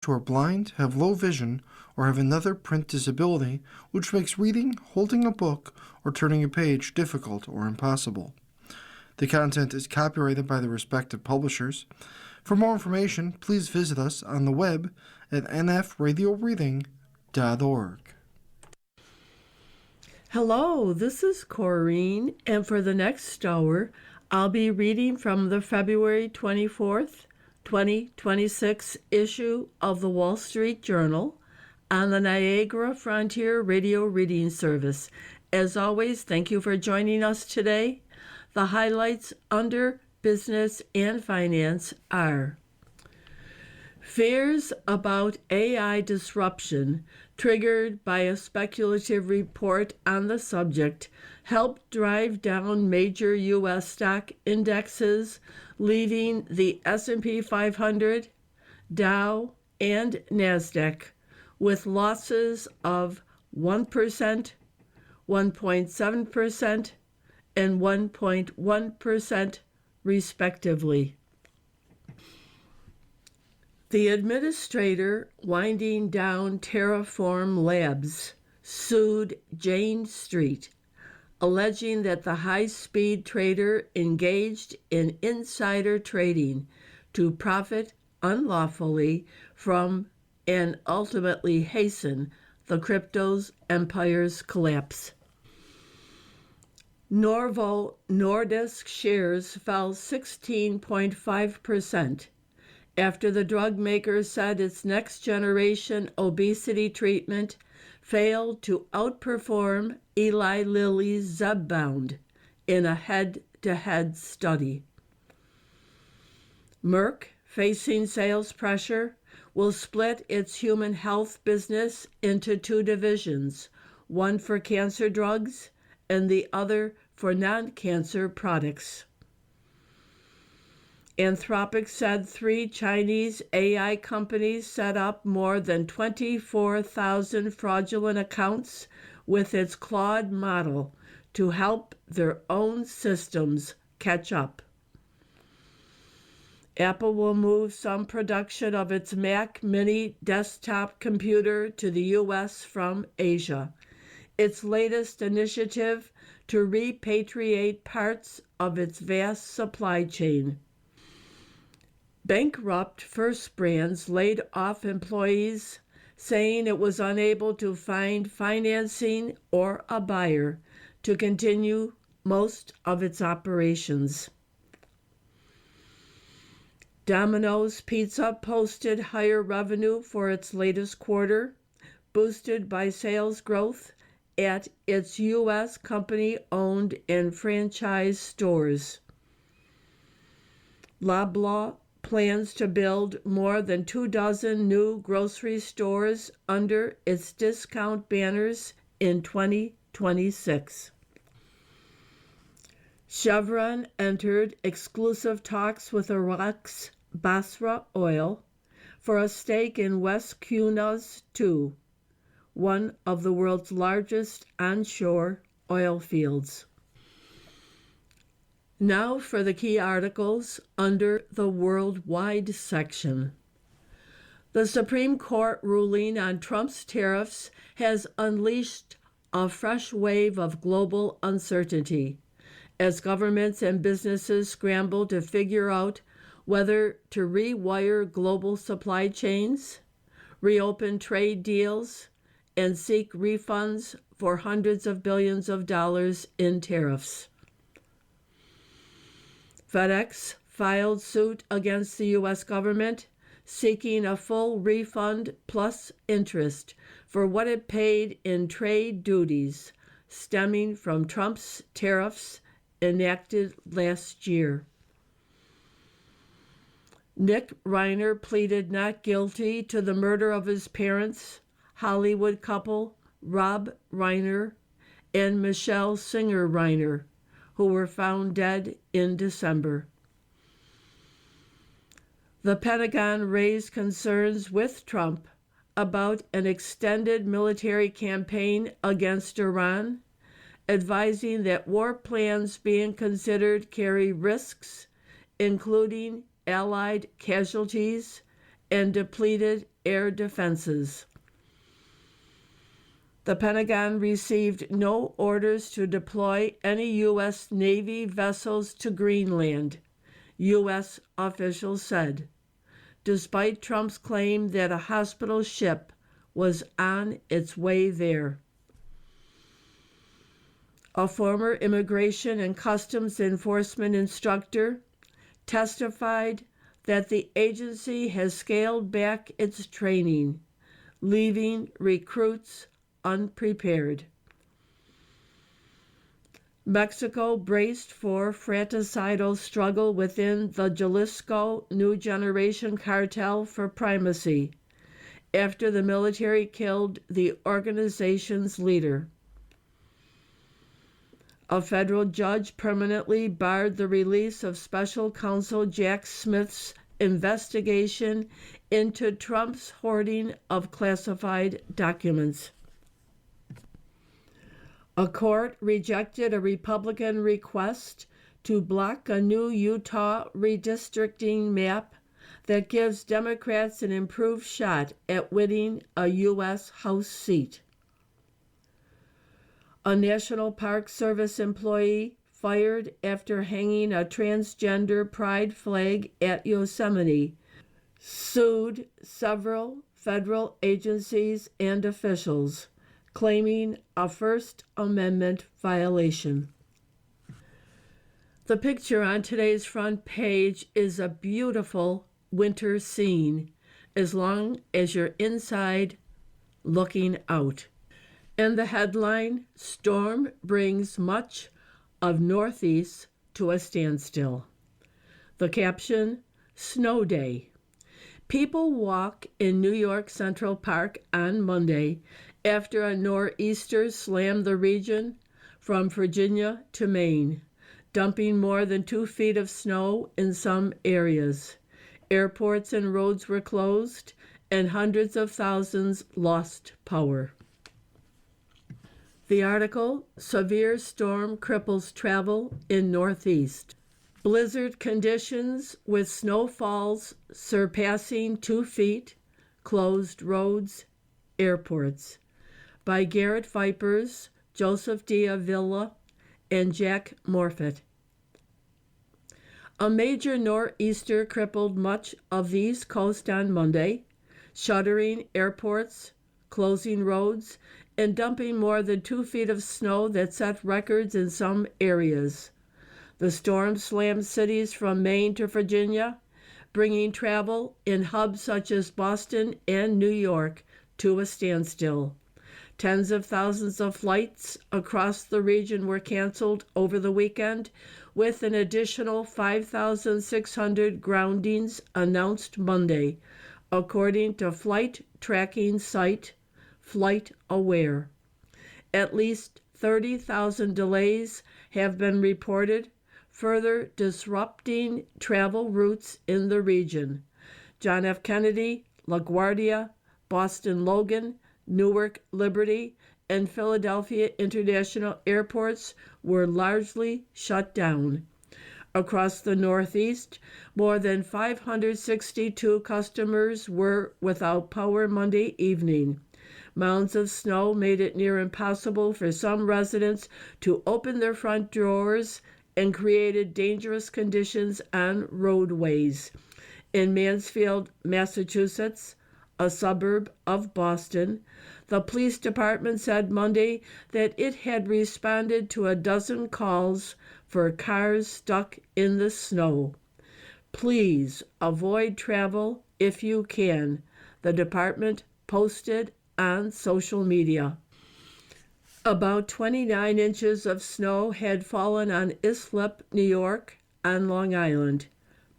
who are blind, have low vision, or have another print disability which makes reading, holding a book, or turning a page difficult or impossible. The content is copyrighted by the respective publishers. For more information, please visit us on the web at nfradioreading.org. Hello, this is Corrine, and for the next hour, I'll be reading from the February 24th, 2026 issue of the Wall Street Journal on the Niagara Frontier Radio Reading Service. As always, thank you for joining us today. The highlights under business and finance are: fears about AI disruption triggered by a speculative report on the subject helped drive down major U.S. stock indexes, leaving the S&P 500, Dow, and NASDAQ with losses of 1%, 1.7%, and 1.1%, respectively. The administrator winding down Terraform Labs sued Jane Street, alleging that the high-speed trader engaged in insider trading to profit unlawfully from and ultimately hasten the crypto's empire's collapse. Novo Nordisk shares fell 16.5% after the drug maker said its next-generation obesity treatment failed to outperform Eli Lilly's Zepbound in a head-to-head study. Merck, facing sales pressure, will split its human health business into two divisions, one for cancer drugs and the other for non-cancer products. Anthropic said 3 Chinese AI companies set up more than 24,000 fraudulent accounts with its Claude model to help their own systems catch up. Apple will move some production of its Mac Mini desktop computer to the U.S. from Asia, its latest initiative to repatriate parts of its vast supply chain. Bankrupt First Brands laid off employees, saying it was unable to find financing or a buyer to continue most of its operations. Domino's Pizza posted higher revenue for its latest quarter, boosted by sales growth at its U.S. company-owned and franchise stores. Loblaw plans to build more than 24 new grocery stores under its discount banners in 2026. Chevron entered exclusive talks with Iraq's Basra Oil for a stake in West Qunus 2, one of the world's largest onshore oil fields. Now for the key articles under the Worldwide section. The Supreme Court ruling on Trump's tariffs has unleashed a fresh wave of global uncertainty as governments and businesses scramble to figure out whether to rewire global supply chains, reopen trade deals, and seek refunds for hundreds of billions of dollars in tariffs. FedEx filed suit against the U.S. government, seeking a full refund plus interest for what it paid in trade duties stemming from Trump's tariffs enacted last year. Nick Reiner pleaded not guilty to the murder of his parents, Hollywood couple Rob Reiner and Michelle Singer Reiner, who were found dead in December. The Pentagon raised concerns with Trump about an extended military campaign against Iran, advising that war plans being considered carry risks, including Allied casualties and depleted air defenses. The Pentagon received no orders to deploy any U.S. Navy vessels to Greenland, U.S. officials said, despite Trump's claim that a hospital ship was on its way there. A former Immigration and Customs Enforcement instructor testified that the agency has scaled back its training, leaving recruits unprepared. Mexico braced for fratricidal struggle within the Jalisco New Generation cartel for primacy after the military killed the organization's leader. A federal judge permanently barred the release of special counsel Jack Smith's investigation into Trump's hoarding of classified documents. A court rejected a Republican request to block a new Utah redistricting map that gives Democrats an improved shot at winning a U.S. House seat. A National Park Service employee fired after hanging a transgender pride flag at Yosemite sued several federal agencies and officials, claiming a First Amendment violation. The picture on today's front page is a beautiful winter scene, as long as you're inside looking out. And the headline, Storm Brings Much of Northeast to a Standstill. The caption, Snow Day. People walk in New York Central Park on Monday after a nor'easter slammed the region from Virginia to Maine, dumping more than 2 feet of snow in some areas. Airports and roads were closed, and hundreds of thousands lost power. The article, Severe Storm Cripples Travel in Northeast. Blizzard conditions with snowfalls surpassing 2 feet, closed roads, airports. By Garrett Vipers, Joseph D. Avila, and Jack Morfitt. A major nor'easter crippled much of the East Coast on Monday, shuttering airports, closing roads, and dumping more than 2 feet of snow that set records in some areas. The storm slammed cities from Maine to Virginia, bringing travel in hubs such as Boston and New York to a standstill. Tens of thousands of flights across the region were canceled over the weekend, with an additional 5,600 groundings announced Monday, according to flight tracking site FlightAware. At least 30,000 delays have been reported, further disrupting travel routes in the region. John F. Kennedy, LaGuardia, Boston Logan, Newark Liberty, and Philadelphia International airports were largely shut down. Across the Northeast, more than 562 customers were without power Monday evening. Mounds of snow made it near impossible for some residents to open their front doors and created dangerous conditions on roadways. In Mansfield, Massachusetts, a suburb of Boston, the police department said Monday that it had responded to a dozen calls for cars stuck in the snow. Please avoid travel if you can, the department posted on social media. About 29 inches of snow had fallen on Islip, New York, on Long Island.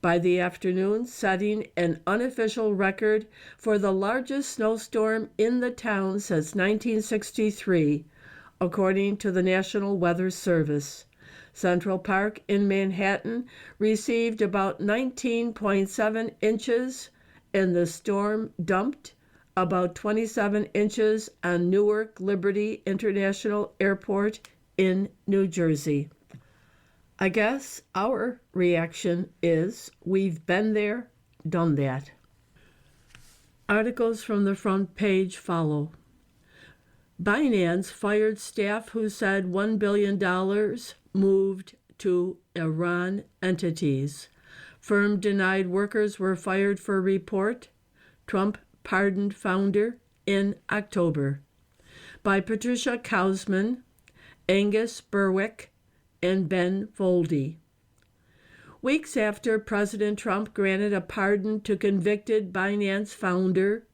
By the afternoon, setting an unofficial record for the largest snowstorm in the town since 1963, according to the National Weather Service. Central Park in Manhattan received about 19.7 inches, and the storm dumped about 27 inches on Newark Liberty International Airport in New Jersey. I guess our reaction is we've been there, done that. Articles from the front page follow. Binance fired staff who said $1 billion moved to Iran entities. Firm denied workers were fired for report. Trump pardoned founder in October. By Patricia Kausman, Angus Berwick, and Ben Foldy. Weeks after President Trump granted a pardon to convicted Binance founder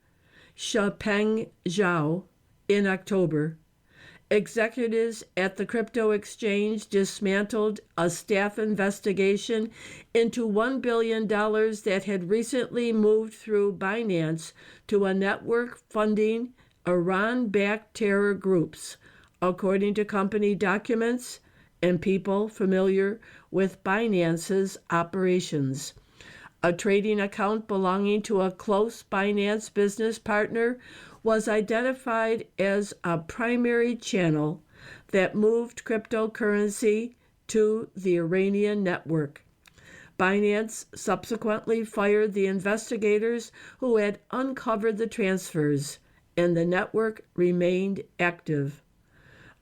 Shipeng Zhao in October, executives at the crypto exchange dismantled a staff investigation into $1 billion that had recently moved through Binance to a network funding Iran-backed terror groups, according to company documents and people familiar with Binance's operations. A trading account belonging to a close Binance business partner was identified as a primary channel that moved cryptocurrency to the Iranian network. Binance subsequently fired the investigators who had uncovered the transfers, and the network remained active.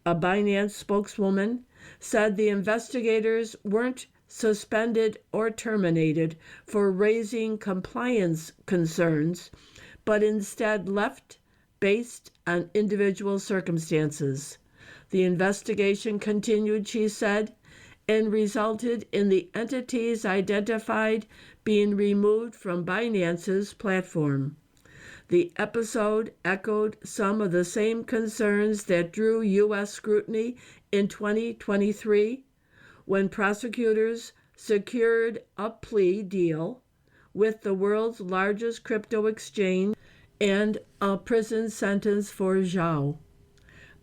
A Binance spokeswoman said the investigators weren't suspended or terminated for raising compliance concerns, but instead left based on individual circumstances. The investigation continued, she said, and resulted in the entities identified being removed from Binance's platform. The episode echoed some of the same concerns that drew U.S. scrutiny in 2023 when prosecutors secured a plea deal with the world's largest crypto exchange and a prison sentence for Zhao.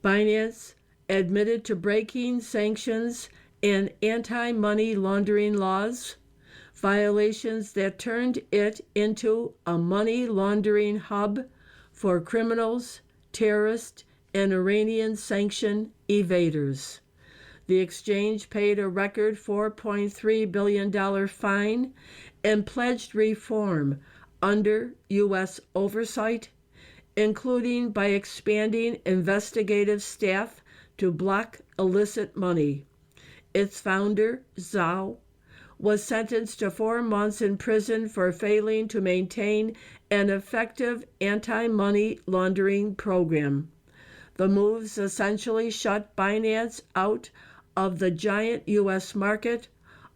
Binance admitted to breaking sanctions and anti-money laundering laws, violations that turned it into a money laundering hub for criminals, terrorists, and Iranian sanction evaders. The exchange paid a record $4.3 billion fine and pledged reform under U.S. oversight, including by expanding investigative staff to block illicit money. Its founder, Zhao, was sentenced to 4 months in prison for failing to maintain an effective anti-money laundering program. The moves essentially shut Binance out of the giant U.S. market,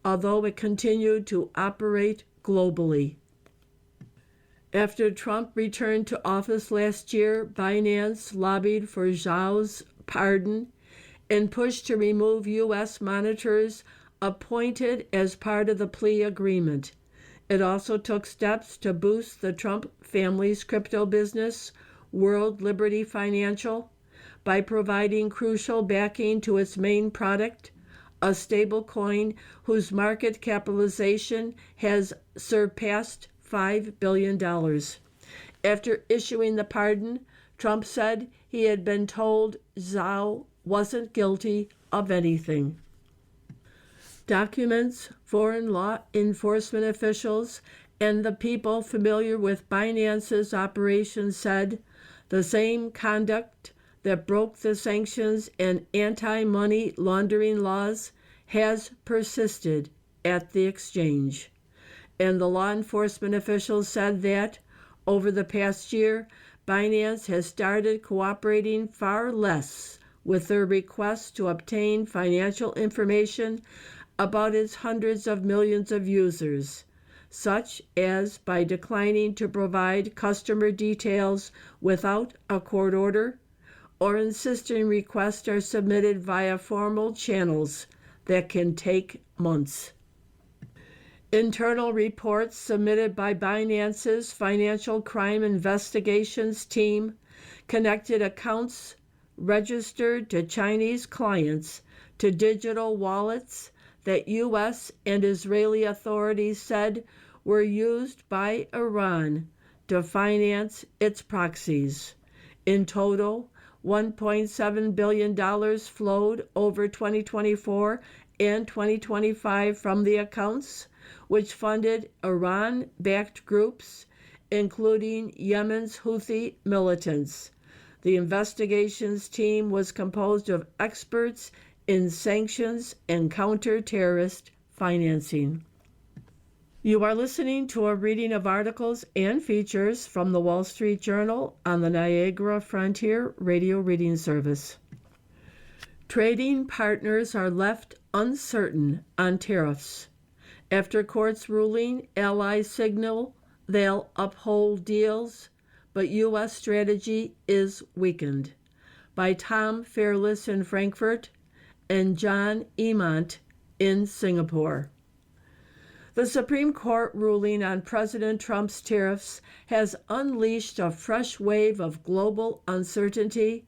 although it continued to operate globally. After Trump returned to office last year, Binance lobbied for Zhao's pardon and pushed to remove U.S. monitors appointed as part of the plea agreement. It also took steps to boost the Trump family's crypto business, World Liberty Financial, by providing crucial backing to its main product, a stablecoin whose market capitalization has surpassed $5 billion. After issuing the pardon, Trump said he had been told Zhao wasn't guilty of anything. Documents, foreign law enforcement officials, and the people familiar with Binance's operations said the same conduct that broke the sanctions and anti-money laundering laws has persisted at the exchange. And the law enforcement officials said that, over the past year, Binance has started cooperating far less with their requests to obtain financial information about its hundreds of millions of users, such as by declining to provide customer details without a court order, or insisting requests are submitted via formal channels that can take months. Internal reports submitted by Binance's Financial Crime Investigations team connected accounts registered to Chinese clients to digital wallets that U.S. and Israeli authorities said were used by Iran to finance its proxies. In total, $1.7 billion flowed over 2024 and 2025 from the accounts, which funded Iran-backed groups including Yemen's Houthi militants. The investigations team was composed of experts in sanctions and counter-terrorist financing. You are listening to a reading of articles and features from the Wall Street Journal on the Niagara Frontier Radio Reading Service. Trading partners are left uncertain on tariffs. After court's ruling, allies signal they'll uphold deals, but U.S. strategy is weakened. By Tom Fairless in Frankfurt and John Emont in Singapore. The Supreme Court ruling on President Trump's tariffs has unleashed a fresh wave of global uncertainty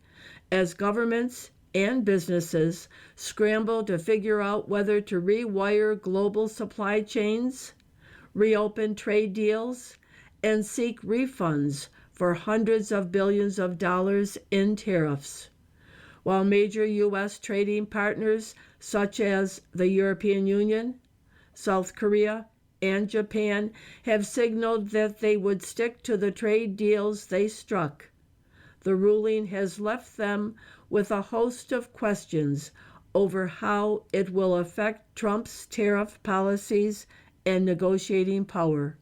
as governments and businesses scramble to figure out whether to rewire global supply chains, reopen trade deals, and seek refunds for hundreds of billions of dollars in tariffs. While major U.S. trading partners such as the European Union, South Korea, and Japan have signaled that they would stick to the trade deals they struck, the ruling has left them with a host of questions over how it will affect Trump's tariff policies and negotiating power.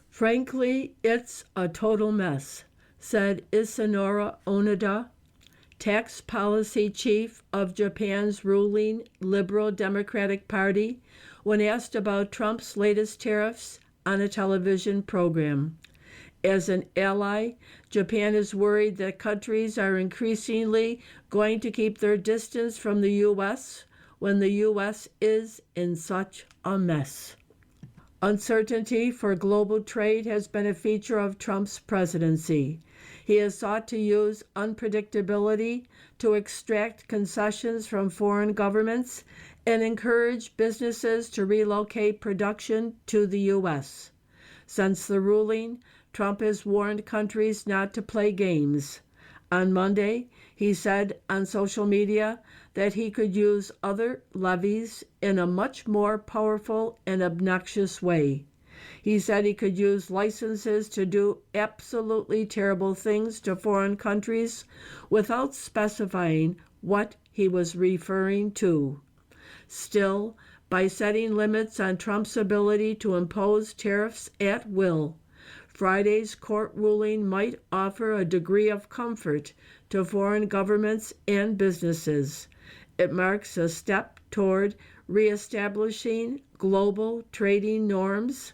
Frankly, it's a total mess, said Isanora Onoda, tax policy chief of Japan's ruling Liberal Democratic Party, when asked about Trump's latest tariffs on a television program. As an ally, Japan is worried that countries are increasingly going to keep their distance from the U.S. when the U.S. is in such a mess. Uncertainty for global trade has been a feature of Trump's presidency. He has sought to use unpredictability to extract concessions from foreign governments and encourage businesses to relocate production to the U.S. Since the ruling, Trump has warned countries not to play games. On Monday, he said on social media that he could use other levies in a much more powerful and obnoxious way. He said he could use licenses to do absolutely terrible things to foreign countries without specifying what he was referring to. Still, by setting limits on Trump's ability to impose tariffs at will, Friday's court ruling might offer a degree of comfort to foreign governments and businesses. It marks a step toward reestablishing global trading norms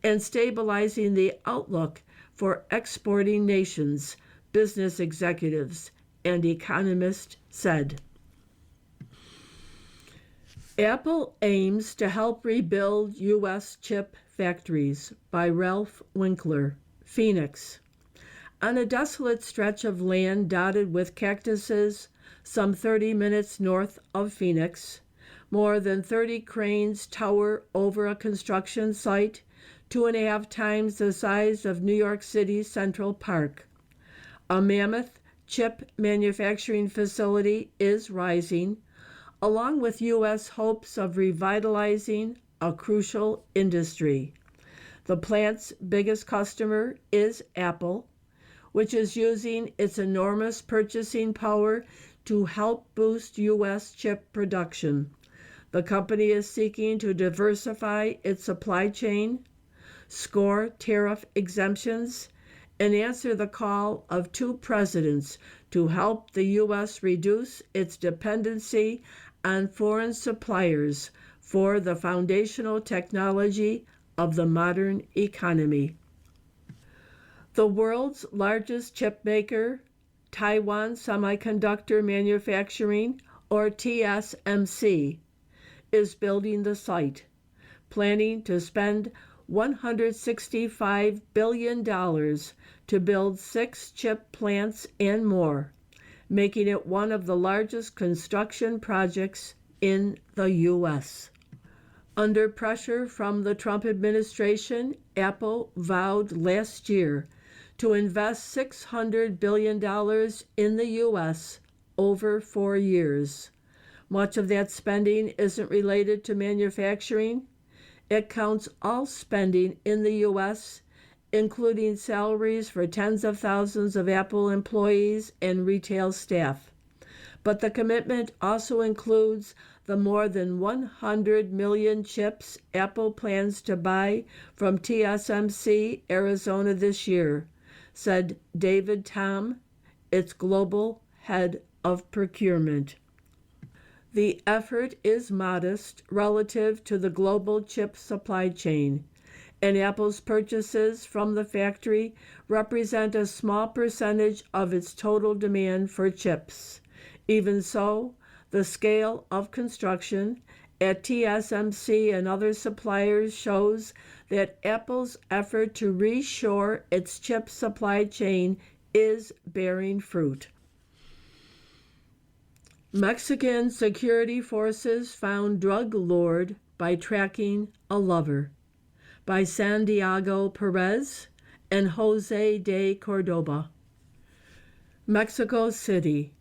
and stabilizing the outlook for exporting nations, business executives and economists said. Apple aims to help rebuild U.S. chip factories by Ralph Winkler, Phoenix. On a desolate stretch of land dotted with cactuses, some 30 minutes north of Phoenix, more than 30 cranes tower over a construction site 2.5 times the size of New York City's Central Park. A mammoth chip manufacturing facility is rising, along with U.S. hopes of revitalizing a crucial industry. The plant's biggest customer is Apple, which is using its enormous purchasing power to help boost U.S. chip production. The company is seeking to diversify its supply chain, score tariff exemptions, and answer the call of 2 presidents to help the U.S. reduce its dependency on foreign suppliers for the foundational technology of the modern economy. The world's largest chip maker, Taiwan Semiconductor Manufacturing, or TSMC, is building the site, planning to spend $165 billion to build 6 chip plants and more, making it one of the largest construction projects in the U.S. Under pressure from the Trump administration, Apple vowed last year to invest $600 billion in the U.S. over 4 years. Much of that spending isn't related to manufacturing. It counts all spending in the U.S. including salaries for tens of thousands of Apple employees and retail staff. But the commitment also includes the more than 100 million chips Apple plans to buy from TSMC Arizona this year, said David Tom, its global head of procurement. The effort is modest relative to the global chip supply chain, and Apple's purchases from the factory represent a small percentage of its total demand for chips. Even so, the scale of construction at TSMC and other suppliers shows that Apple's effort to reshore its chip supply chain is bearing fruit. Mexican security forces found drug lord by tracking a lover, by Santiago Perez and Jose de Cordoba. Mexico City.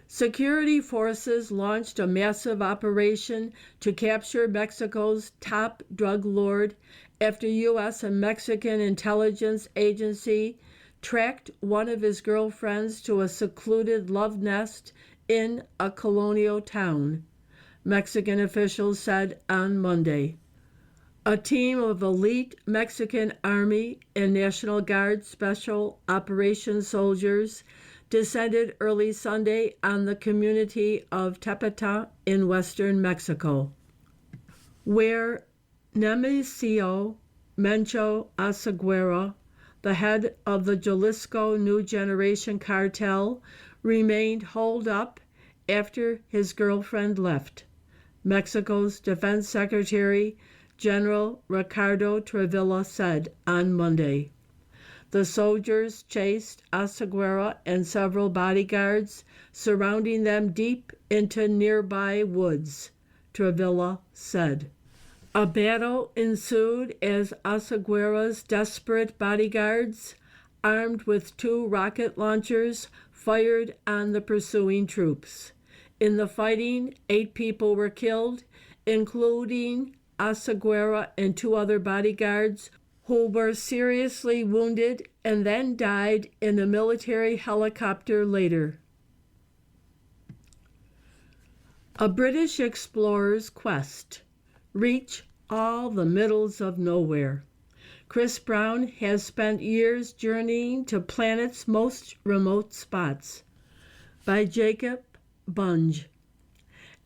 Security forces launched a massive operation to capture Mexico's top drug lord after U.S. and Mexican intelligence agency tracked one of his girlfriends to a secluded love nest in a colonial town, Mexican officials said on Monday. A team of elite Mexican Army and National Guard Special Operations soldiers descended early Sunday on the community of Tepeta in western Mexico, where Nemesio Mencho Asaguera, the head of the Jalisco New Generation cartel, remained holed up after his girlfriend left, Mexico's Defense Secretary General Ricardo Trevilla said on Monday. The soldiers chased Asaguera and several bodyguards, surrounding them deep into nearby woods, Trevilla said. A battle ensued as Asaguera's desperate bodyguards, armed with 2 rocket launchers, fired on the pursuing troops. In the fighting, 8 people were killed, including Asaguera and 2 other bodyguards who were seriously wounded and then died in a military helicopter later. A British explorer's quest. Reach all the middles of nowhere. Chris Brown has spent years journeying to planet's most remote spots. By Jacob Bunge.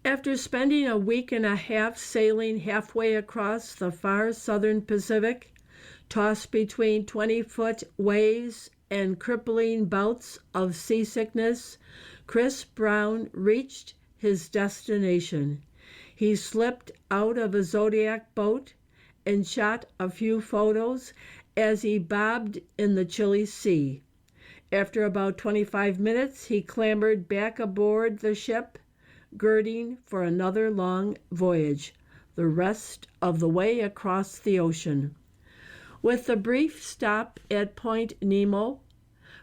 After spending a week and a half sailing halfway across the far southern Pacific, tossed between 20-foot waves and crippling bouts of seasickness, Chris Brown reached his destination. He slipped out of a Zodiac boat and shot a few photos as he bobbed in the chilly sea. After about 25 minutes, he clambered back aboard the ship, girding for another long voyage, the rest of the way across the ocean. With the brief stop at Point Nemo,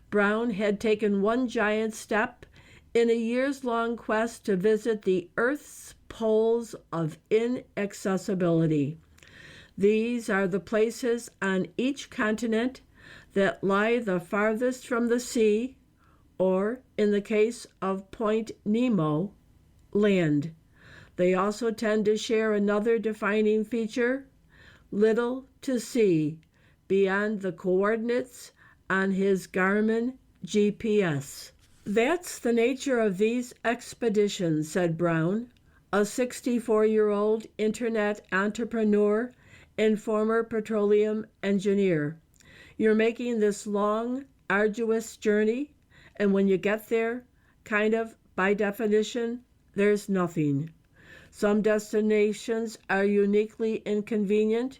Brown had taken one giant step in a years-long quest to visit the Earth's poles of inaccessibility. These are the places on each continent that lie the farthest from the sea, or, in the case of Point Nemo, land. They also tend to share another defining feature: little to see beyond the coordinates on his Garmin GPS. That's the nature of these expeditions, said Brown, a 64-year-old internet entrepreneur and former petroleum engineer. You're making this long, arduous journey, and when you get there, kind of by definition, there's nothing. Some destinations are uniquely inconvenient.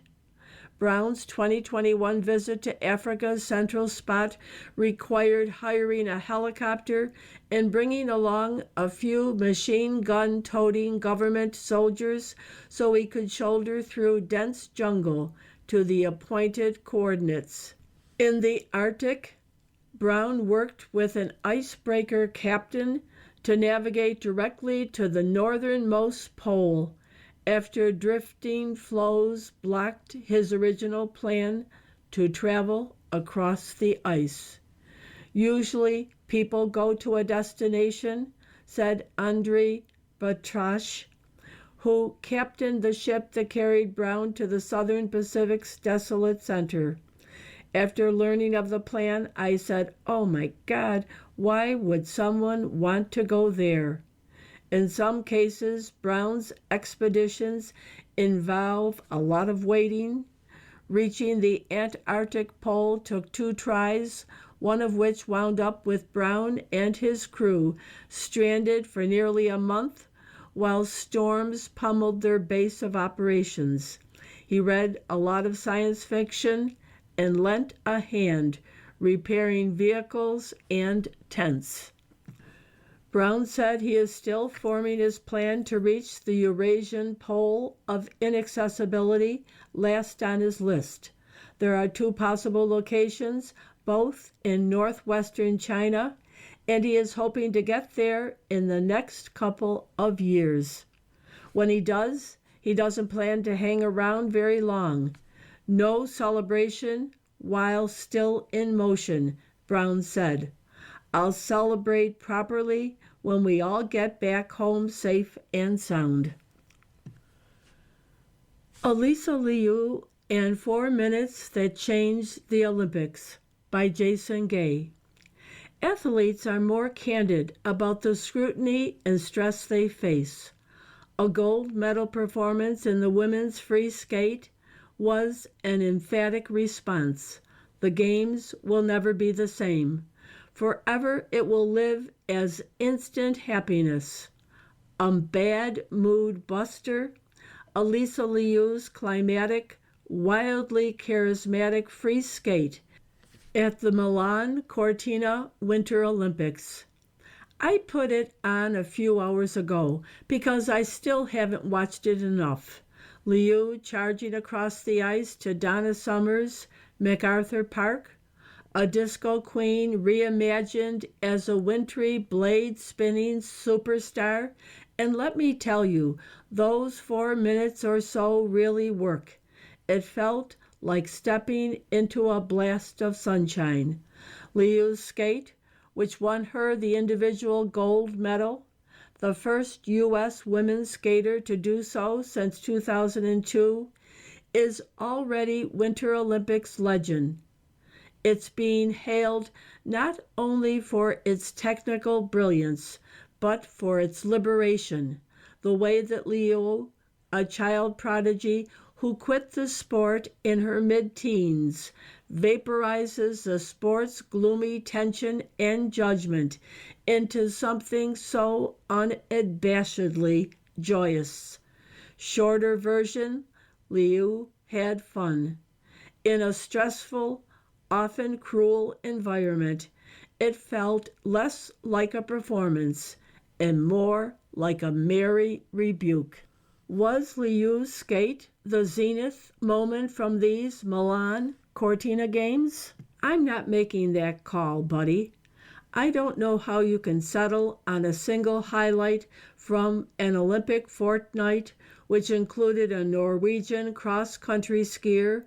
Brown's 2021 visit to Africa's central spot required hiring a helicopter and bringing along a few machine gun-toting government soldiers so he could shoulder through dense jungle to the appointed coordinates. In the Arctic, Brown worked with an icebreaker captain to navigate directly to the northernmost pole after drifting floes blocked his original plan to travel across the ice. Usually, people go to a destination, said Andrei Batrash, who captained the ship that carried Brown to the Southern Pacific's desolate center. After learning of the plan, I said, "Oh my God, why would someone want to go there?" In some cases, Brown's expeditions involve a lot of waiting. Reaching the Antarctic pole took 2 tries, one of which wound up with Brown and his crew stranded for nearly a month while storms pummeled their base of operations. He read a lot of science fiction and lent a hand repairing vehicles and tents. Brown said he is still forming his plan to reach the Eurasian pole of inaccessibility, last on his list. There are 2 possible locations, both in northwestern China, and he is hoping to get there in the next couple of years. When he does, he doesn't plan to hang around very long. No celebration while still in motion, Brown said. I'll celebrate properly when we all get back home safe and sound. Elisa Liu and 4 Minutes That Changed the Olympics by Jason Gay. Athletes are more candid about the scrutiny and stress they face. A gold medal performance in the women's free skate was an emphatic response. The games will never be the same. Forever it will live as instant happiness. A bad mood buster, Elisa Liu's climatic, wildly charismatic free skate at the Milan Cortina Winter Olympics. I put it on a few hours ago because I still haven't watched it enough. Liu charging across the ice to Donna Summer's MacArthur Park, a disco queen reimagined as a wintry blade-spinning superstar. And let me tell you, those 4 minutes or so really work. It felt like stepping into a blast of sunshine. Liu's skate, which won her the individual gold medal, the first U.S. women's skater to do so since 2002, is already Winter Olympics legend. It's being hailed not only for its technical brilliance, but for its liberation, the way that Liu, a child prodigy who quit the sport in her mid-teens, vaporizes the sport's gloomy tension and judgment into something so unabashedly joyous. Shorter version, Liu had fun. In a stressful, often cruel environment, it felt less like a performance and more like a merry rebuke. Was Liu's skate the zenith moment from these Milan Cortina games? I'm not making that call, buddy. I don't know how you can settle on a single highlight from an Olympic fortnight, which included a Norwegian cross-country skier,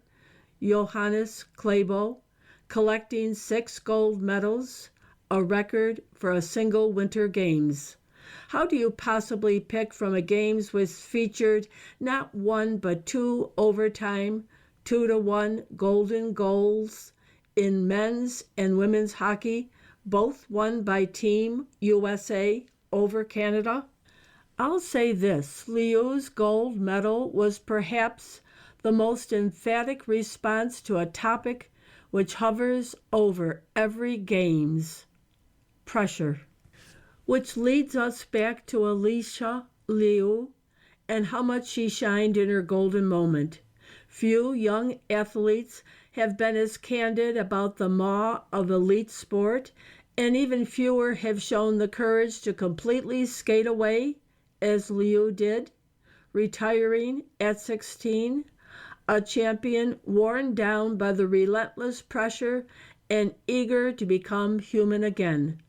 Johannes Klæbo, collecting 6 gold medals, a record for a single Winter Games. How do you possibly pick from a games which featured not 1 but 2 overtime, 2-1 golden goals in men's and women's hockey, both won by Team USA over Canada? I'll say this, Liu's gold medal was perhaps the most emphatic response to a topic which hovers over every games: pressure. Which leads us back to Elisa Liu and how much she shined in her golden moment. Few young athletes have been as candid about the maw of elite sport, and even fewer have shown the courage to completely skate away as Liu did, retiring at 16, a champion worn down by the relentless pressure and eager to become human again.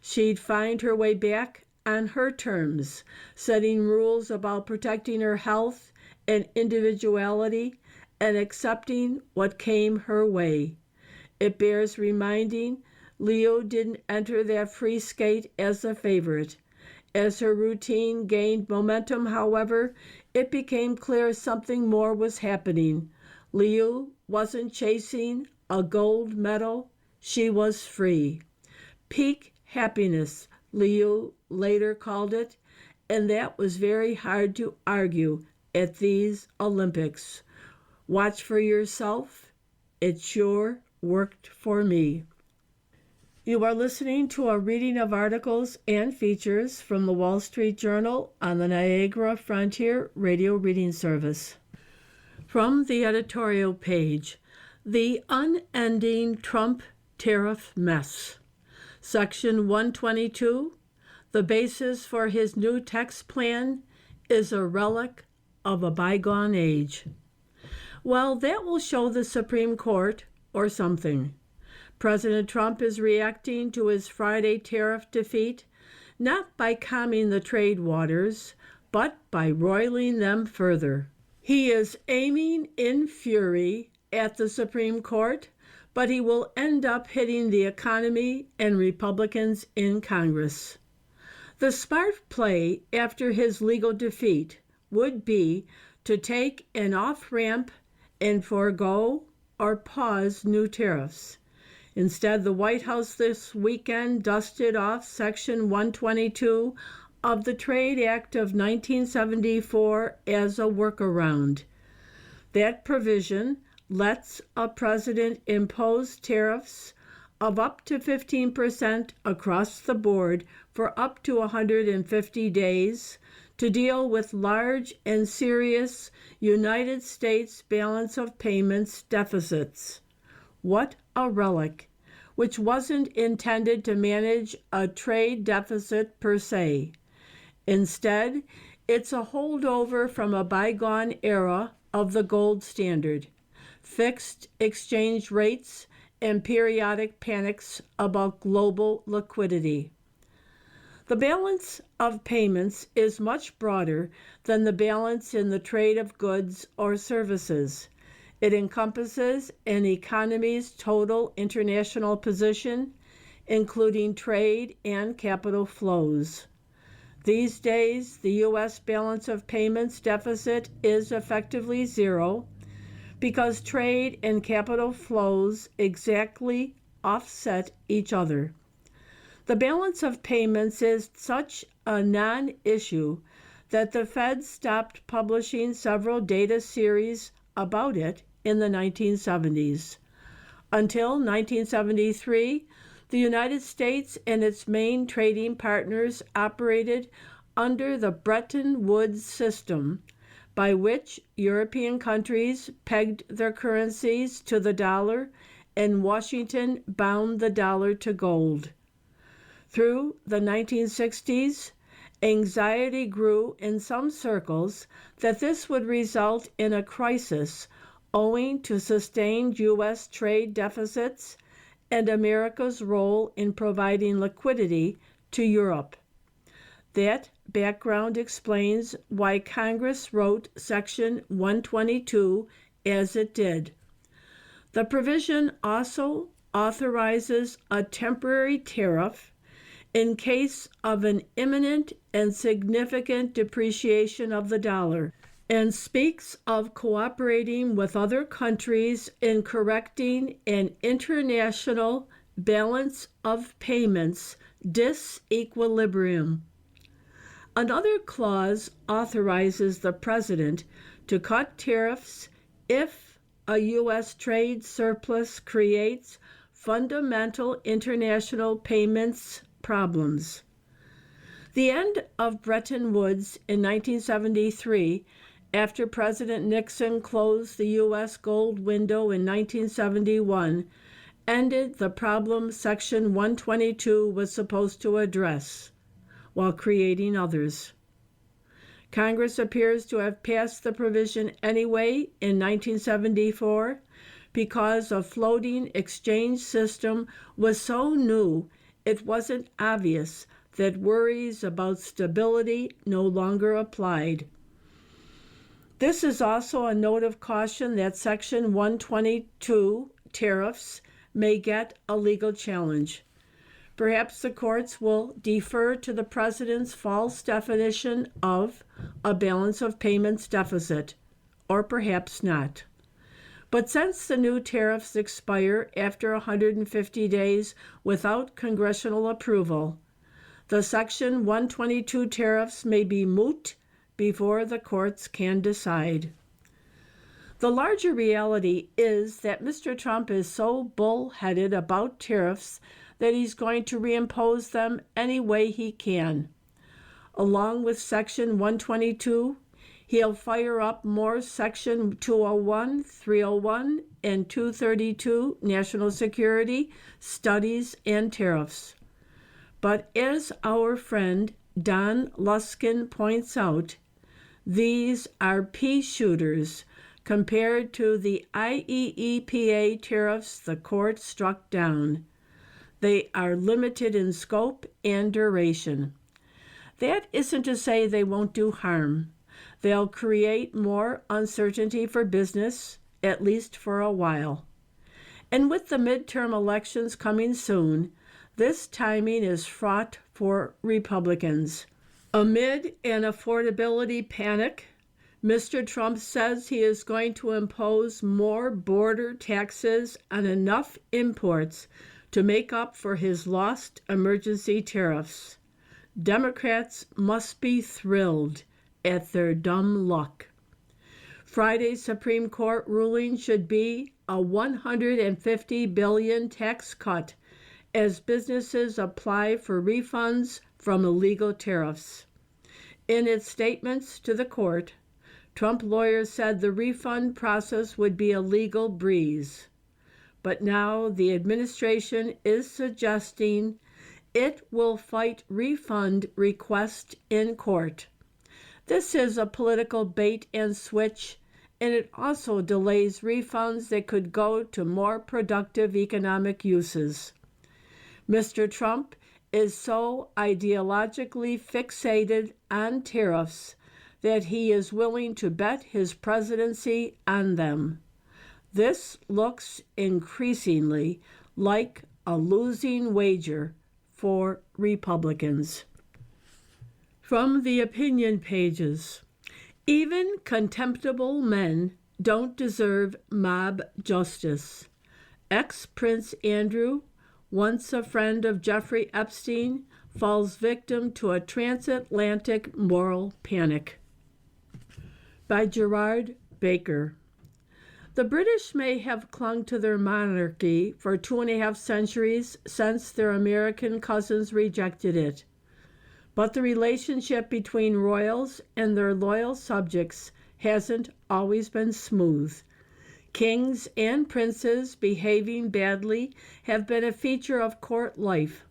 She'd find her way back on her terms, setting rules about protecting her health and individuality and accepting what came her way. It bears reminding Liu didn't enter that free skate as a favorite. As her routine gained momentum, however, it became clear something more was happening. Liu wasn't chasing a gold medal, she was free. Peak happiness, Liu later called it, and that was very hard to argue at these Olympics. Watch for yourself. It sure worked for me. You are listening to a reading of articles and features from the Wall Street Journal on the Niagara Frontier Radio Reading Service. From the editorial page, The Unending Trump Tariff Mess. Section 122, the basis for his new tax plan is a relic of a bygone age. Well, that will show the Supreme Court or something. President Trump is reacting to his Friday tariff defeat not by calming the trade waters, but by roiling them further. He is aiming in fury at the Supreme Court, but he will end up hitting the economy and Republicans in Congress. The smart play after his legal defeat would be to take an off-ramp and forego or pause new tariffs. Instead, the White House this weekend dusted off Section 122 of the Trade Act of 1974 as a workaround. That provision lets a president impose tariffs of up to 15% across the board for up to 150 days to deal with large and serious United States balance of payments deficits. What a relic, which wasn't intended to manage a trade deficit per se. Instead, it's a holdover from a bygone era of the gold standard, fixed exchange rates, and periodic panics about global liquidity. The balance of payments is much broader than the balance in the trade of goods or services. It encompasses an economy's total international position, including trade and capital flows. These days, the U.S. balance of payments deficit is effectively zero because trade and capital flows exactly offset each other. The balance of payments is such a non-issue that the Fed stopped publishing several data series about it in the 1970s. Until 1973, the United States and its main trading partners operated under the Bretton Woods system, by which European countries pegged their currencies to the dollar and Washington bound the dollar to gold. Through the 1960s, anxiety grew in some circles that this would result in a crisis owing to sustained U.S. trade deficits and America's role in providing liquidity to Europe. That background explains why Congress wrote Section 122 as it did. The provision also authorizes a temporary tariff in case of an imminent and significant depreciation of the dollar, and speaks of cooperating with other countries in correcting an international balance of payments disequilibrium. Another clause authorizes the president to cut tariffs if a U.S. trade surplus creates fundamental international payments problems. The end of Bretton Woods in 1973, after President Nixon closed the U.S. gold window in 1971, ended the problem Section 122 was supposed to address, while creating others. Congress appears to have passed the provision anyway in 1974 because a floating exchange system was so new it wasn't obvious that worries about stability no longer applied. This is also a note of caution that Section 122 tariffs may get a legal challenge. Perhaps the courts will defer to the president's false definition of a balance of payments deficit, or perhaps not. But since the new tariffs expire after 150 days without congressional approval, the Section 122 tariffs may be moot before the courts can decide. The larger reality is that Mr. Trump is so bullheaded about tariffs that he's going to reimpose them any way he can. Along with Section 122, he'll fire up more Section 201, 301, and 232 national security, studies, and tariffs. But as our friend Don Luskin points out, these are pea shooters compared to the IEEPA tariffs the court struck down. They are limited in scope and duration. That isn't to say they won't do harm. They'll create more uncertainty for business, at least for a while. And with the midterm elections coming soon, this timing is fraught for Republicans. Amid an affordability panic, Mr. Trump says he is going to impose more border taxes on enough imports to make up for his lost emergency tariffs. Democrats must be thrilled at their dumb luck. Friday's Supreme Court ruling should be a $150 billion tax cut as businesses apply for refunds from illegal tariffs. In its statements to the court, Trump lawyers said the refund process would be a legal breeze. But now the administration is suggesting it will fight refund requests in court. This is a political bait and switch, and it also delays refunds that could go to more productive economic uses. Mr. Trump is so ideologically fixated on tariffs that he is willing to bet his presidency on them. This looks increasingly like a losing wager for Republicans. From the opinion pages, even contemptible men don't deserve mob justice. Ex-Prince Andrew, once a friend of Jeffrey Epstein, falls victim to a transatlantic moral panic. By Gerard Baker. The British may have clung to their monarchy for 2.5 centuries since their American cousins rejected it. But the relationship between royals and their loyal subjects hasn't always been smooth. Kings and princes behaving badly have been a feature of court life,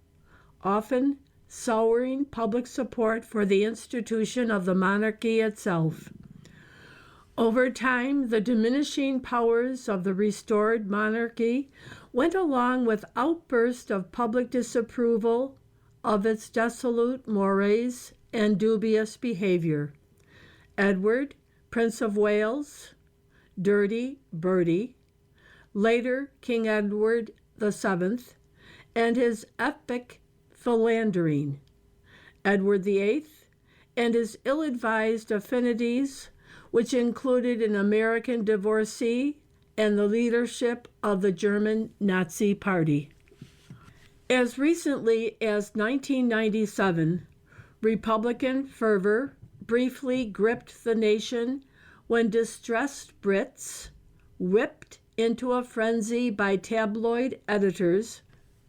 often souring public support for the institution of the monarchy itself. Over time, the diminishing powers of the restored monarchy went along with outbursts of public disapproval of its dissolute mores and dubious behavior. Edward, Prince of Wales, Dirty Bertie, later King Edward VII, and his epic philandering, Edward VIII, and his ill-advised affinities, which included an American divorcee and the leadership of the German Nazi Party. As recently as 1997, Republican fervor briefly gripped the nation when distressed Brits, whipped into a frenzy by tabloid editors,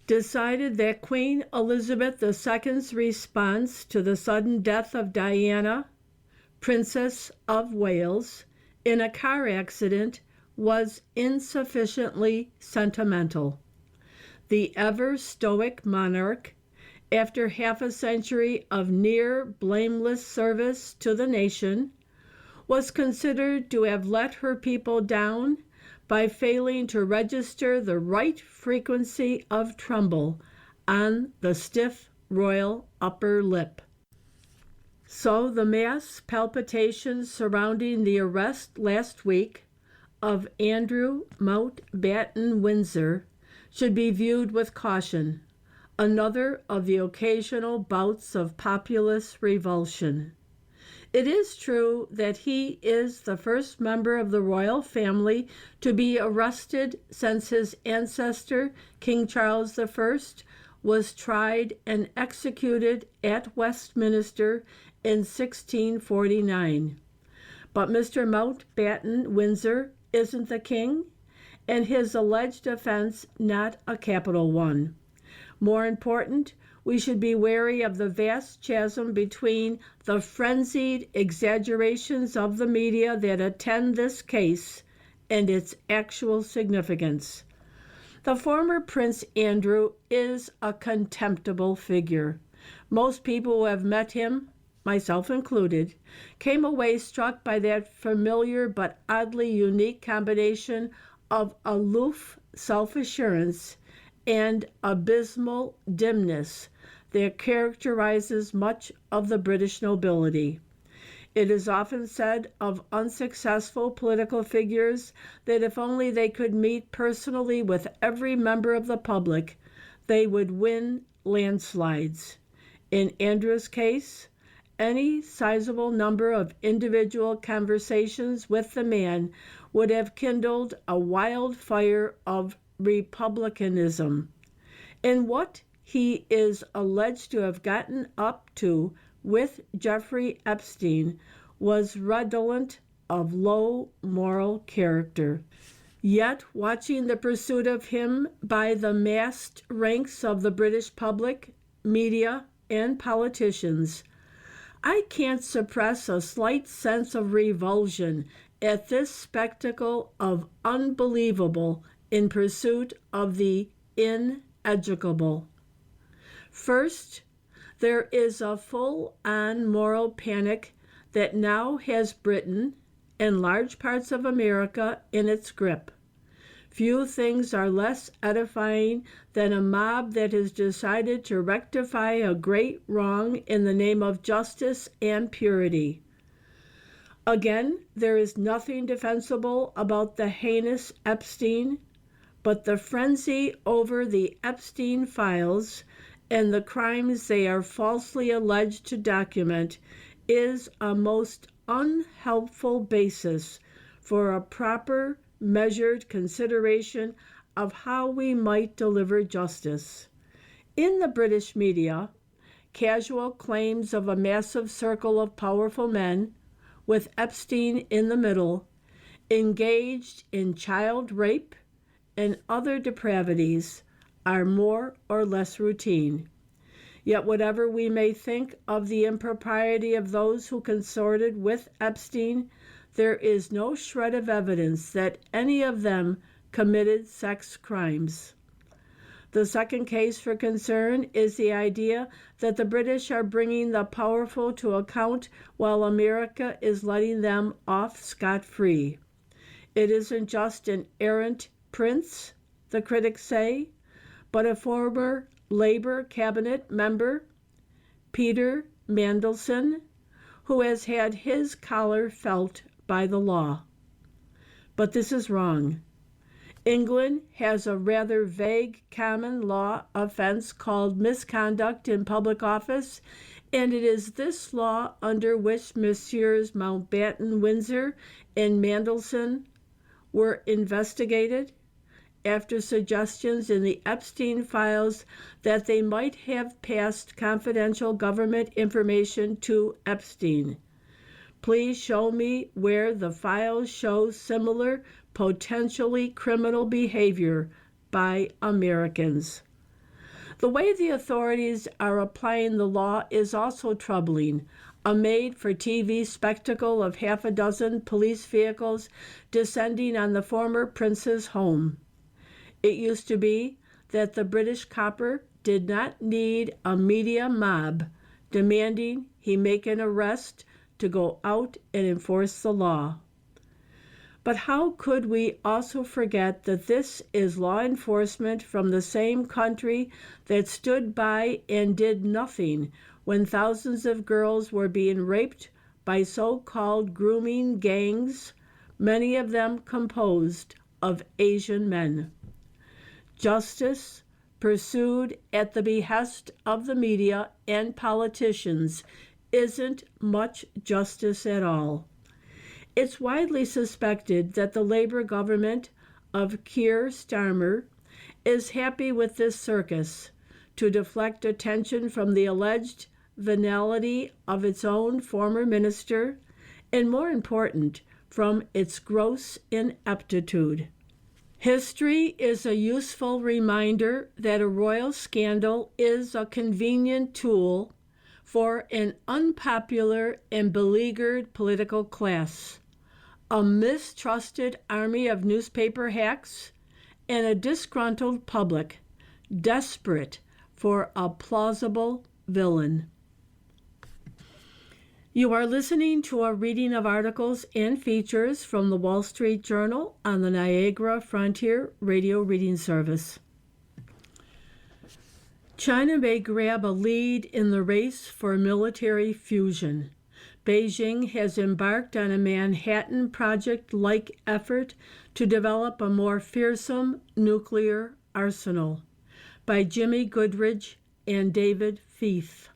decided that Queen Elizabeth II's response to the sudden death of Diana, Princess of Wales, in a car accident was insufficiently sentimental. The ever-stoic monarch, after half a century of near blameless service to the nation, was considered to have let her people down by failing to register the right frequency of tremble on the stiff royal upper lip. So the mass palpitations surrounding the arrest last week of Andrew Mountbatten Windsor should be viewed with caution, another of the occasional bouts of populist revulsion. It is true that he is the first member of the royal family to be arrested since his ancestor, King Charles I, was tried and executed at Westminster in 1649. But Mr. Mountbatten Windsor isn't the king, and his alleged offense not a capital one. More important, we should be wary of the vast chasm between the frenzied exaggerations of the media that attend this case and its actual significance. The former Prince Andrew is a contemptible figure. Most people who have met him, myself included, came away struck by that familiar but oddly unique combination of aloof self-assurance and abysmal dimness that characterizes much of the British nobility. It is often said of unsuccessful political figures that if only they could meet personally with every member of the public, they would win landslides. In Andrew's case, any sizable number of individual conversations with the man would have kindled a wildfire of republicanism. And what he is alleged to have gotten up to with Jeffrey Epstein was redolent of low moral character. Yet, watching the pursuit of him by the massed ranks of the British public, media, and politicians, I can't suppress a slight sense of revulsion at this spectacle of unbelievable in pursuit of the ineducable. First, there is a full-on moral panic that now has Britain and large parts of America in its grip. Few things are less edifying than a mob that has decided to rectify a great wrong in the name of justice and purity. Again, there is nothing defensible about the heinous Epstein, but the frenzy over the Epstein files and the crimes they are falsely alleged to document is a most unhelpful basis for a proper, measured consideration of how we might deliver justice. In the British media, casual claims of a massive circle of powerful men, with Epstein in the middle, engaged in child rape and other depravities, are more or less routine. Yet whatever we may think of the impropriety of those who consorted with Epstein, there is no shred of evidence that any of them committed sex crimes. The second case for concern is the idea that the British are bringing the powerful to account while America is letting them off scot-free. It isn't just an errant prince, the critics say, but a former Labour cabinet member, Peter Mandelson, who has had his collar felt by the law. But this is wrong. England has a rather vague common law offense called misconduct in public office, and it is this law under which Messrs. Mountbatten Windsor and Mandelson were investigated after suggestions in the Epstein files that they might have passed confidential government information to Epstein. Please show me where the files show similar, potentially criminal behavior by Americans. The way the authorities are applying the law is also troubling. A made-for-TV spectacle of half a dozen police vehicles descending on the former prince's home. It used to be that the British copper did not need a media mob demanding he make an arrest to go out and enforce the law. But how could we also forget that this is law enforcement from the same country that stood by and did nothing when thousands of girls were being raped by so-called grooming gangs, many of them composed of Asian men? justice pursued at the behest of the media and politicians isn't much justice at all. It's widely suspected that the Labor government of Keir Starmer is happy with this circus to deflect attention from the alleged venality of its own former minister, and more important, from its gross ineptitude. History is a useful reminder that a royal scandal is a convenient tool for an unpopular and beleaguered political class, a mistrusted army of newspaper hacks, and a disgruntled public desperate for a plausible villain. You are listening to a reading of articles and features from the Wall Street Journal on the Niagara Frontier Radio Reading Service. China may grab a lead in the race for military fusion. Beijing has embarked on a Manhattan Project-like effort to develop a more fearsome nuclear arsenal. By Jimmy Goodridge and David Feith.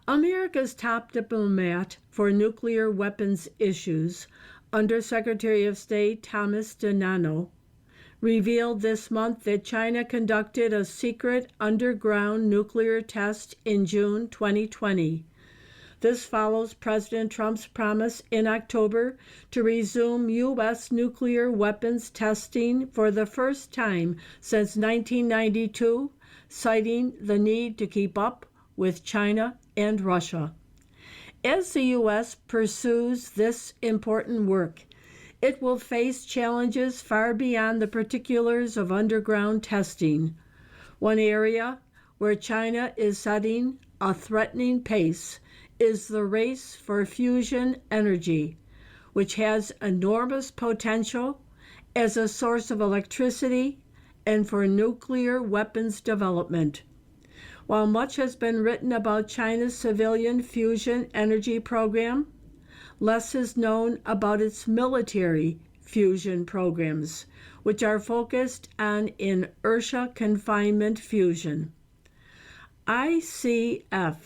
America's top diplomat for nuclear weapons issues, Undersecretary of State Thomas DiNanno, revealed this month that China conducted a secret underground nuclear test in June 2020. This follows President Trump's promise in October to resume U.S. nuclear weapons testing for the first time since 1992, citing the need to keep up with China and Russia. As the U.S. pursues this important work, it will face challenges far beyond the particulars of underground testing. One area where China is setting a threatening pace is the race for fusion energy, which has enormous potential as a source of electricity and for nuclear weapons development. While much has been written about China's civilian fusion energy program, less is known about its military fusion programs, which are focused on inertia confinement fusion. ICF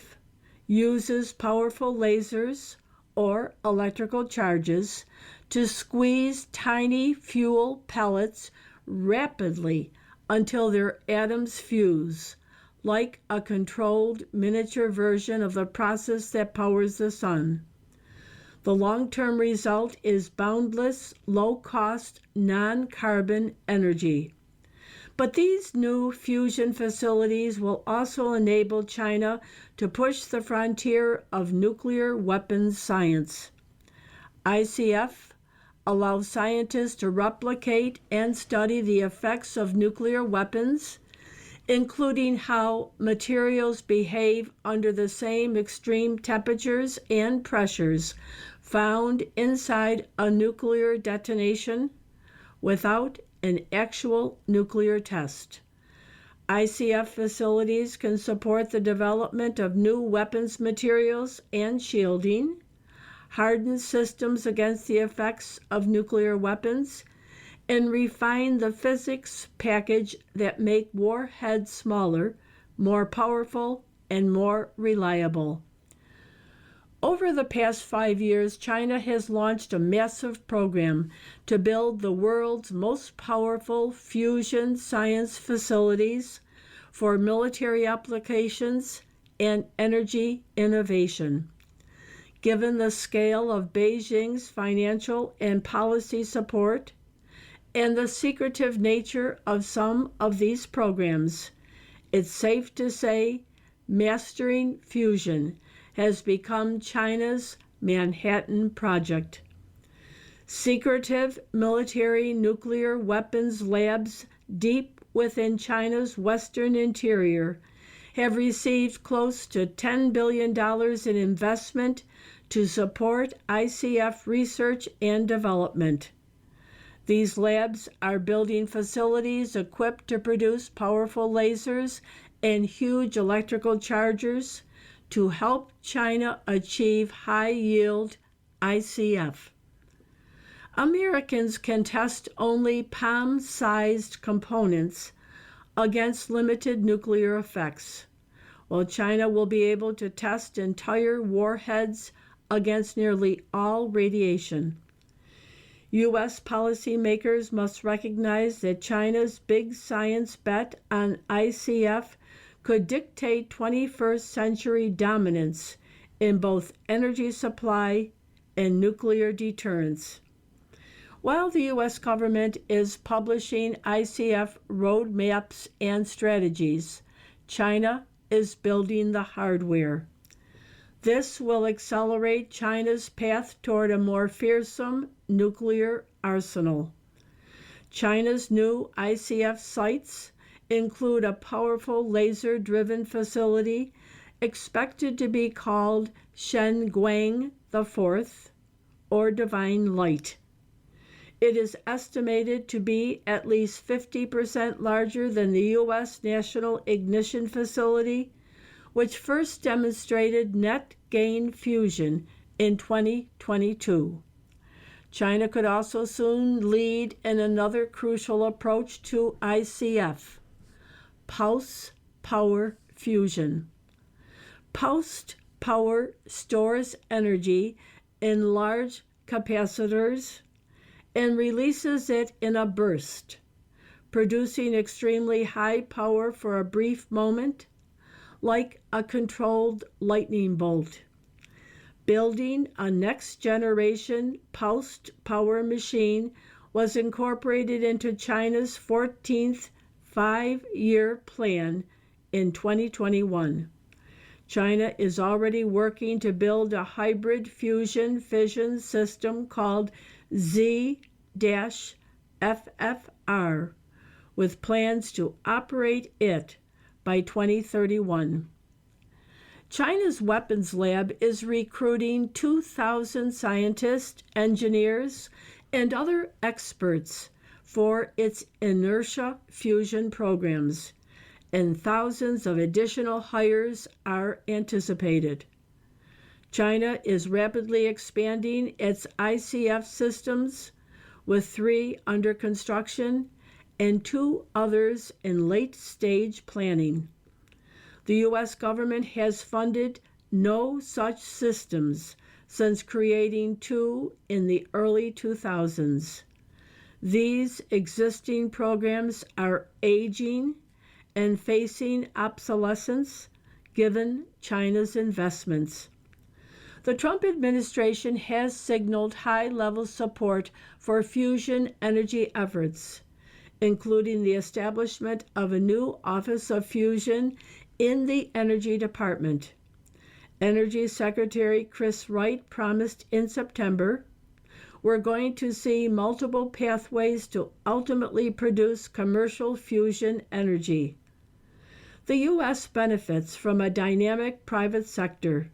uses powerful lasers or electrical charges to squeeze tiny fuel pellets rapidly until their atoms fuse, like a controlled miniature version of the process that powers the sun. The long-term result is boundless, low-cost, non-carbon energy. But these new fusion facilities will also enable China to push the frontier of nuclear weapons science. ICF allows scientists to replicate and study the effects of nuclear weapons, including how materials behave under the same extreme temperatures and pressures found inside a nuclear detonation without an actual nuclear test. ICF facilities can support the development of new weapons materials and shielding, harden systems against the effects of nuclear weapons, and refine the physics package that make warheads smaller, more powerful, and more reliable. Over the past 5 years, China has launched a massive program to build the world's most powerful fusion science facilities for military applications and energy innovation. Given the scale of Beijing's financial and policy support and the secretive nature of some of these programs, it's safe to say mastering fusion has become China's Manhattan Project. Secretive military nuclear weapons labs deep within China's western interior have received close to $10 billion in investment to support ICF research and development. These labs are building facilities equipped to produce powerful lasers and huge electrical chargers to help China achieve high-yield ICF. Americans can test only palm-sized components against limited nuclear effects, while China will be able to test entire warheads against nearly all radiation. U.S. policymakers must recognize that China's big science bet on ICF could dictate 21st century dominance in both energy supply and nuclear deterrence. While the U.S. government is publishing ICF roadmaps and strategies, China is building the hardware. This will accelerate China's path toward a more fearsome nuclear arsenal. China's new ICF sites include a powerful laser-driven facility expected to be called Shenguang IV, or Divine Light. It is estimated to be at least 50% larger than the U.S. National Ignition Facility, which first demonstrated net gain fusion in 2022. China could also soon lead in another crucial approach to ICF, pulse power fusion. Pulsed power stores energy in large capacitors and releases it in a burst, producing extremely high power for a brief moment, like a controlled lightning bolt. Building a next-generation pulsed power machine was incorporated into China's 14th five-year plan in 2021. China is already working to build a hybrid fusion-fission system called Z-FFR, with plans to operate it by 2031. China's weapons lab is recruiting 2,000 scientists, engineers, and other experts for its inertia fusion programs, and thousands of additional hires are anticipated. China is rapidly expanding its ICF systems, with 3 under construction and 2 others in late-stage planning. The U.S. government has funded no such systems since creating 2 in the early 2000s. These existing programs are aging and facing obsolescence given China's investments. The Trump administration has signaled high-level support for fusion energy efforts, including the establishment of a new Office of Fusion in the Energy Department. Energy Secretary Chris Wright promised in September, "We're going to see multiple pathways to ultimately produce commercial fusion energy." The U.S. benefits from a dynamic private sector,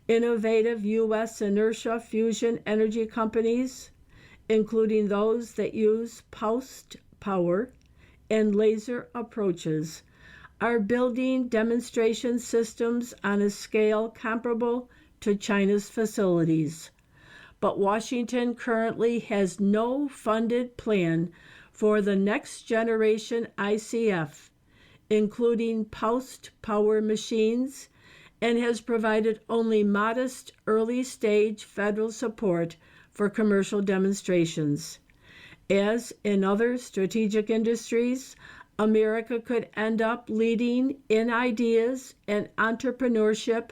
innovative U.S. inertia fusion energy companies, including those that use pulsed power and laser approaches, are building demonstration systems on a scale comparable to China's facilities. But Washington currently has no funded plan for the next generation ICF, including pulsed power machines, and has provided only modest early-stage federal support for commercial demonstrations. As in other strategic industries, America could end up leading in ideas and entrepreneurship,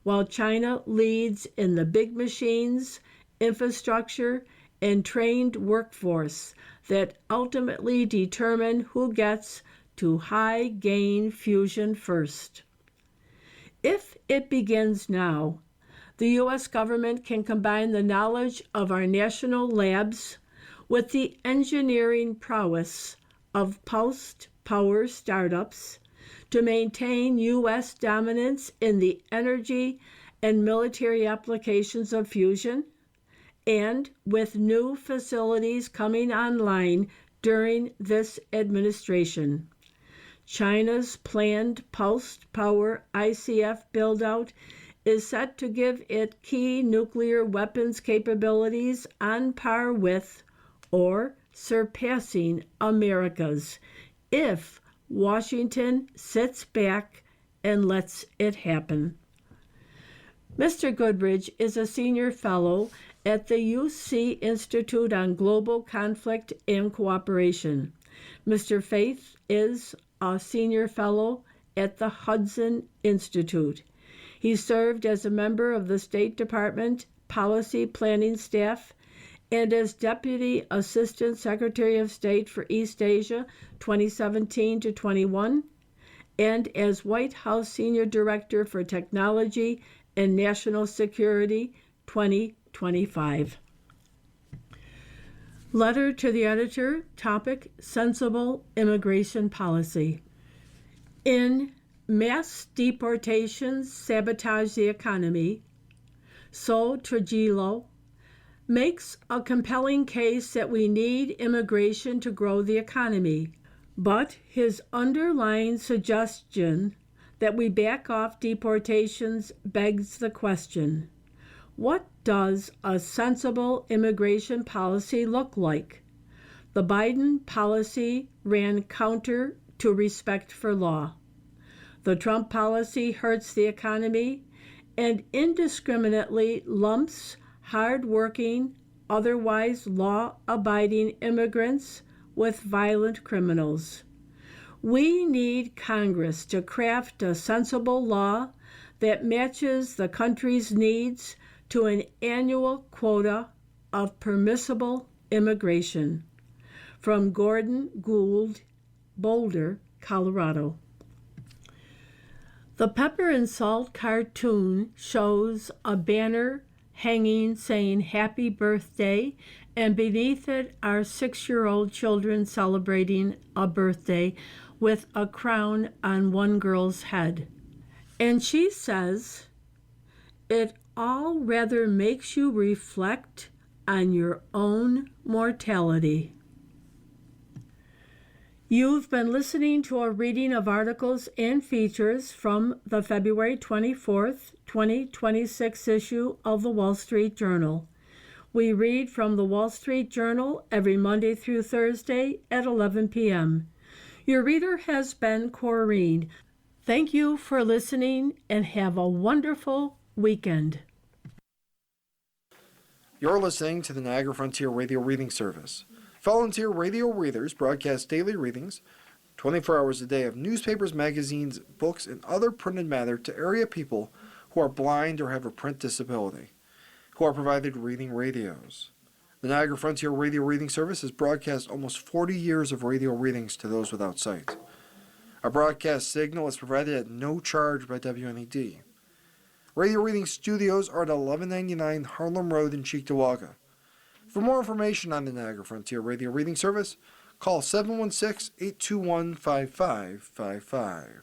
while China leads in the big machines, infrastructure, and trained workforce that ultimately determine who gets to high-gain fusion first. If it begins now, the U.S. government can combine the knowledge of our national labs with the engineering prowess of pulsed power startups to maintain U.S. dominance in the energy and military applications of fusion, and with new facilities coming online during this administration. China's planned pulsed power ICF build-out is set to give it key nuclear weapons capabilities on par with or surpassing America's, if Washington sits back and lets it happen. Mr. Goodridge is a senior fellow at the UC Institute on Global Conflict and Cooperation. Mr. Faith is a senior fellow at the Hudson Institute. He served as a member of the State Department Policy Planning Staff and as Deputy Assistant Secretary of State for East Asia 2017 to 21, and as White House Senior Director for Technology and National Security 2025. Letter to the Editor, topic, Sensible Immigration Policy. In Mass Deportations Sabotage the Economy, So Trujillo makes a compelling case that we need immigration to grow the economy, but his underlying suggestion that we back off deportations begs the question, what does a sensible immigration policy look like? The Biden policy ran counter to respect for law. The Trump policy hurts the economy and indiscriminately lumps hard-working, otherwise law-abiding immigrants with violent criminals. We need Congress to craft a sensible law that matches the country's needs to an annual quota of permissible immigration. From Gordon Gould, Boulder, Colorado. The Pepper and Salt cartoon shows a banner hanging saying happy birthday, and beneath it are 6-year-old children celebrating a birthday with a crown on one girl's head. And she says, it all rather makes you reflect on your own mortality. You've been listening to a reading of articles and features from the February 24th, 2026 issue of the Wall Street Journal. We read from the Wall Street Journal every Monday through Thursday at 11 p.m. Your reader has been Corrine. Thank you for listening and have a wonderful weekend. You're listening to the Niagara Frontier Radio Reading Service. Volunteer radio readers broadcast daily readings, 24 hours a day of newspapers, magazines, books, and other printed matter to area people who are blind or have a print disability, who are provided reading radios. The Niagara Frontier Radio Reading Service has broadcast almost 40 years of radio readings to those without sight. Our broadcast signal is provided at no charge by WNED. Radio Reading Studios are at 1199 Harlem Road in Cheektowaga. For more information on the Niagara Frontier Radio Reading Service, call 716-821-5555.